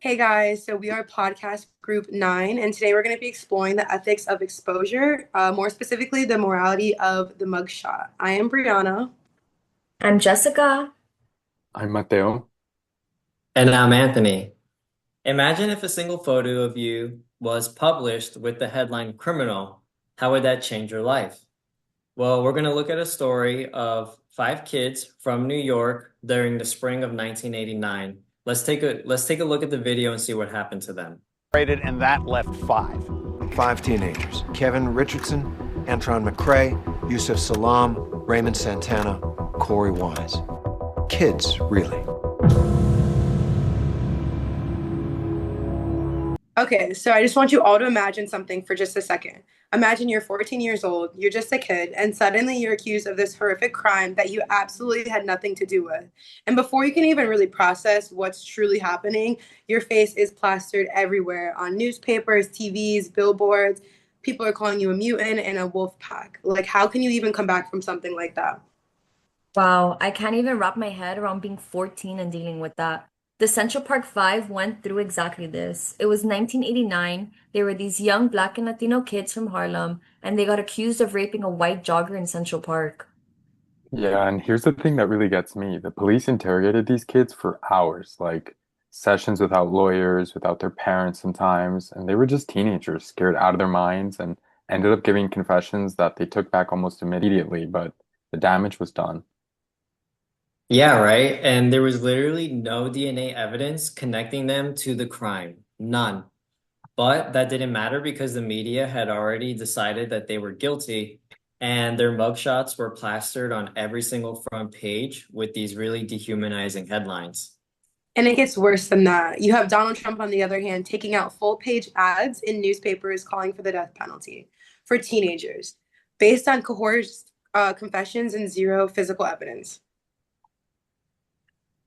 Hey guys, so we are podcast group 9, and today we're going to be exploring the ethics of exposure, more specifically, the morality of the mugshot. I am Brianna. I'm Jessica. I'm Mateo. And I'm Anthony. Imagine if a single photo of you was published with the headline criminal. How would that change your life? Well, we're going to look at a story of five kids from New York during the spring of 1989. Let's take a look at the video and see what happened to them. And that left five. Five teenagers: Kevin Richardson, Antron McCrae, Yusuf Salam, Raymond Santana, Corey Wise. Kids, really. Okay, so I just want you all to imagine something for just a second. Imagine you're 14 years old, you're just a kid, and suddenly you're accused of this horrific crime that you absolutely had nothing to do with. And before you can even really process what's truly happening, your face is plastered everywhere on newspapers, TVs, billboards. People are calling you a mutant and a wolf pack. Like, how can you even come back from something like that? Wow, I can't even wrap my head around being 14 and dealing with that. The Central Park Five went through exactly this. It was 1989. There were these young Black and Latino kids from Harlem, and they got accused of raping a white jogger in Central Park. Yeah, and here's the thing that really gets me. The police interrogated these kids for hours, like sessions without lawyers, without their parents sometimes, and they were just teenagers, scared out of their minds, and ended up giving confessions that they took back almost immediately, but the damage was done. Yeah, right. And there was literally no DNA evidence connecting them to the crime. None. But that didn't matter because the media had already decided that they were guilty, and their mugshots were plastered on every single front page with these really dehumanizing headlines. And it gets worse than that. You have Donald Trump, on the other hand, taking out full page ads in newspapers calling for the death penalty for teenagers based on coerced confessions and zero physical evidence.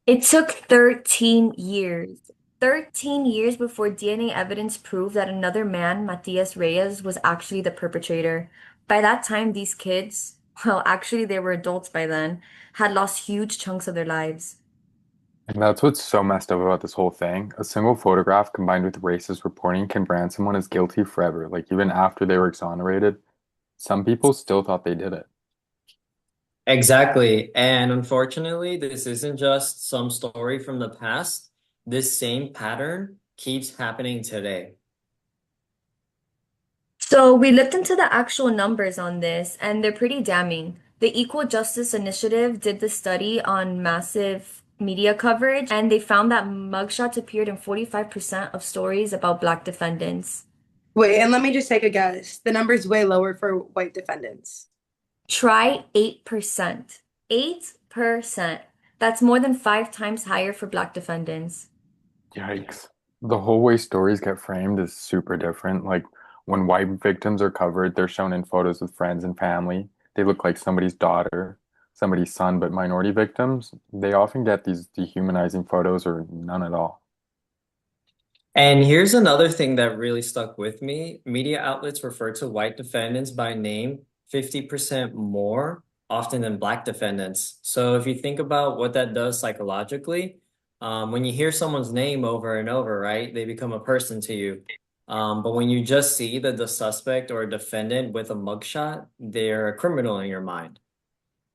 It took 13 years. 13 years before DNA evidence proved that another man, Matias Reyes, was actually the perpetrator. By that time, these kids, well, actually, they were adults by then, had lost huge chunks of their lives. And that's what's so messed up about this whole thing. A single photograph combined with racist reporting can brand someone as guilty forever. Like even after they were exonerated, some people still thought they did it. Exactly. And unfortunately, this isn't just some story from the past. This same pattern keeps happening today. So we looked into the actual numbers on this, and they're pretty damning. The Equal Justice Initiative did the study on massive media coverage, and they found that mugshots appeared in 45% of stories about Black defendants. Wait, and let me just take a guess. The number's way lower for white defendants. Try 8%. 8%. That's more than 5 times higher for Black defendants. Yikes. The whole way stories get framed is super different. Like when white victims are covered, they're shown in photos with friends and family. They look like somebody's daughter, somebody's son, but minority victims, they often get these dehumanizing photos or none at all. And here's another thing that really stuck with me. Media outlets refer to white defendants by name 50% more often than Black defendants. So if you think about what that does psychologically, when you hear someone's name over and over, right, they become a person to you. But when you just see that the suspect or a defendant with a mugshot, they're a criminal in your mind.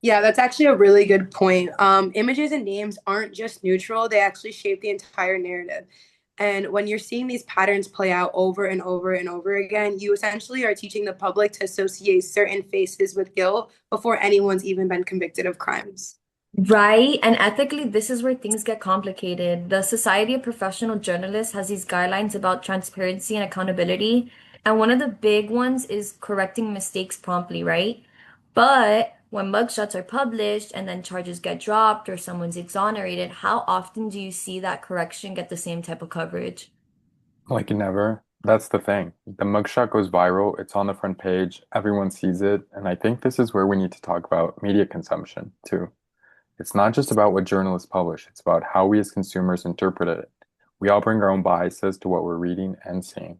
Yeah, that's actually a really good point. Images and names aren't just neutral, they actually shape the entire narrative. And when you're seeing these patterns play out over and over and over again, you essentially are teaching the public to associate certain faces with guilt before anyone's even been convicted of crimes. Right, and ethically, this is where things get complicated. The Society of Professional Journalists has these guidelines about transparency and accountability, and one of the big ones is correcting mistakes promptly, right? But when mugshots are published and then charges get dropped or someone's exonerated, how often do you see that correction get the same type of coverage? Like never. That's the thing. The mugshot goes viral, it's on the front page, everyone sees it, and I think this is where we need to talk about media consumption too. It's not just about what journalists publish, it's about how we as consumers interpret it. We all bring our own biases to what we're reading and seeing.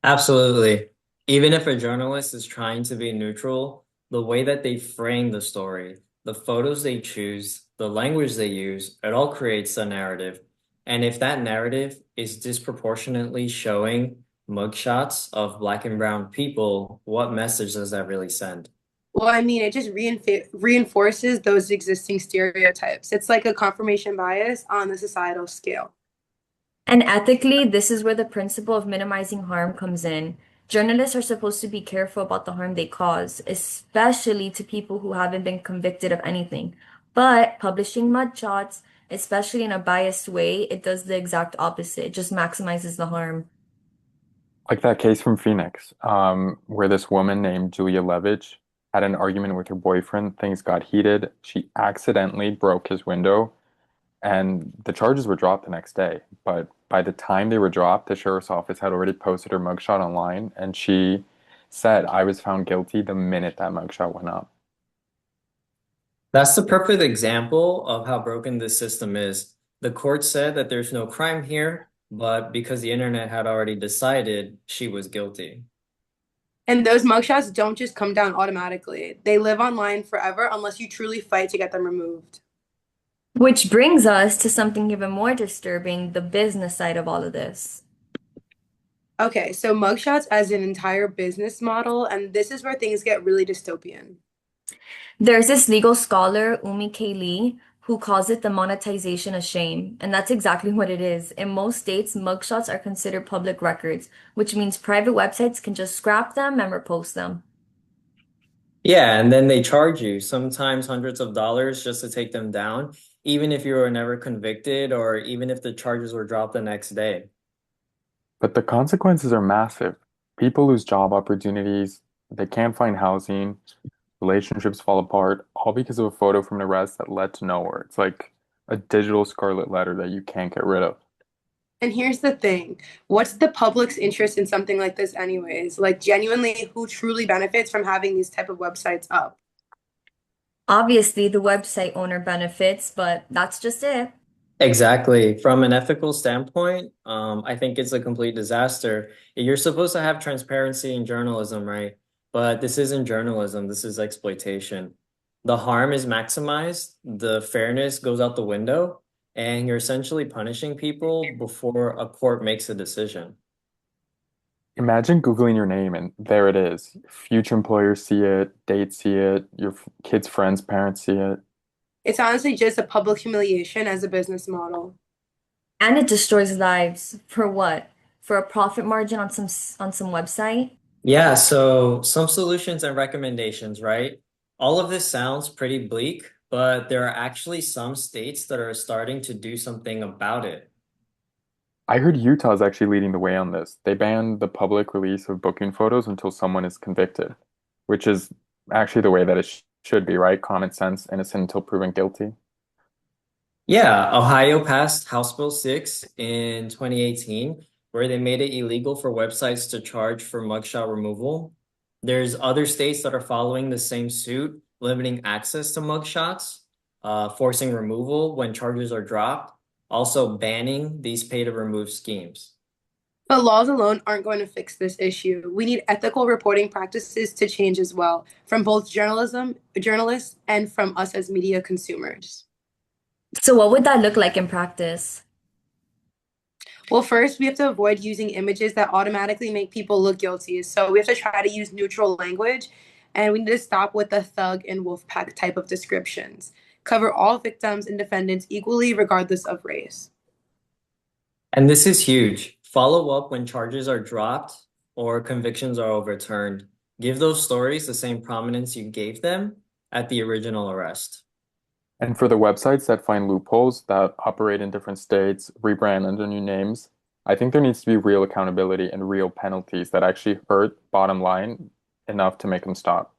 Absolutely. Even if a journalist is trying to be neutral, the way that they frame the story, the photos they choose, the language they use, it all creates a narrative. And if that narrative is disproportionately showing mugshots of Black and brown people, what message does that really send? Well, I mean, it just reinforces those existing stereotypes. It's like a confirmation bias on the societal scale. And ethically, this is where the principle of minimizing harm comes in. Journalists are supposed to be careful about the harm they cause, especially to people who haven't been convicted of anything. But publishing mugshots, especially in a biased way, it does the exact opposite. It just maximizes the harm. Like that case from Phoenix, where this woman named Julia Levitch had an argument with her boyfriend. Things got heated. She accidentally broke his window, and the charges were dropped the next day. But by the time they were dropped, the sheriff's office had already posted her mugshot online, and she said, "I was found guilty the minute that mugshot went up." That's the perfect example of how broken this system is. The court said that there's no crime here, but because the internet had already decided, she was guilty. And those mugshots don't just come down automatically. They live online forever unless you truly fight to get them removed. Which brings us to something even more disturbing, the business side of all of this. Okay, so mugshots as an entire business model, and this is where things get really dystopian. There's this legal scholar, Umi K. Lee, who calls it the monetization of shame. And that's exactly what it is. In most states, mugshots are considered public records, which means private websites can just scrap them and repost them. Yeah, and then they charge you sometimes hundreds of dollars just to take them down, even if you were never convicted or even if the charges were dropped the next day. But the consequences are massive. People lose job opportunities, they can't find housing, relationships fall apart, all because of a photo from an arrest that led to nowhere. It's like a digital scarlet letter that you can't get rid of. And here's the thing, what's the public's interest in something like this anyways? Like genuinely, who truly benefits from having these type of websites up? Obviously, the website owner benefits, but that's just it. Exactly. From an ethical standpoint, I think it's a complete disaster. You're supposed to have transparency in journalism, right? But this isn't journalism, this is exploitation. The harm is maximized, the fairness goes out the window, and you're essentially punishing people before a court makes a decision. Imagine Googling your name and there it is. Future employers see it, dates see it, your kids' friends' parents see it. It's honestly just a public humiliation as a business model. And it destroys lives. For what? For a profit margin on some website? Yeah, so some solutions and recommendations, right? All of this sounds pretty bleak, but there are actually some states that are starting to do something about it. I heard Utah's actually leading the way on this. They banned the public release of booking photos until someone is convicted, which is actually the way that it should be, right? Common sense, innocent until proven guilty. Yeah, Ohio passed House Bill 6 in 2018, where they made it illegal for websites to charge for mugshot removal. There's other states that are following the same suit, limiting access to mugshots, forcing removal when charges are dropped, also banning these pay-to-remove schemes. But laws alone aren't going to fix this issue. We need ethical reporting practices to change as well, from both journalists, and from us as media consumers. So what would that look like in practice? Well, first, we have to avoid using images that automatically make people look guilty. So we have to try to use neutral language, and we need to stop with the thug and wolf pack type of descriptions. Cover all victims and defendants equally, regardless of race. And this is huge. Follow up when charges are dropped or convictions are overturned. Give those stories the same prominence you gave them at the original arrest. And for the websites that find loopholes that operate in different states, rebrand under new names, I think there needs to be real accountability and real penalties that actually hurt bottom line enough to make them stop.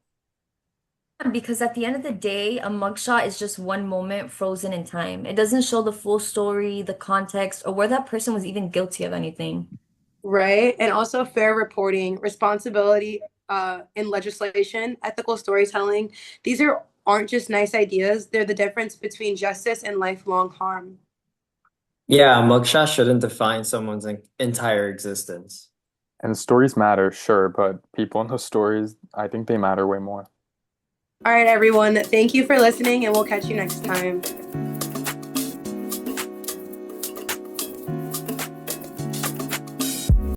Because at the end of the day, a mugshot is just one moment frozen in time. It doesn't show the full story, the context, or where that person was even guilty of anything. Right? And also fair reporting, responsibility in legislation, ethical storytelling. These aren't just nice ideas, they're the difference between justice and lifelong harm. Yeah, a mugshot shouldn't define someone's entire existence. And stories matter, sure, but people in those stories, I think they matter way more. All right, everyone. Thank you for listening, and we'll catch you next time.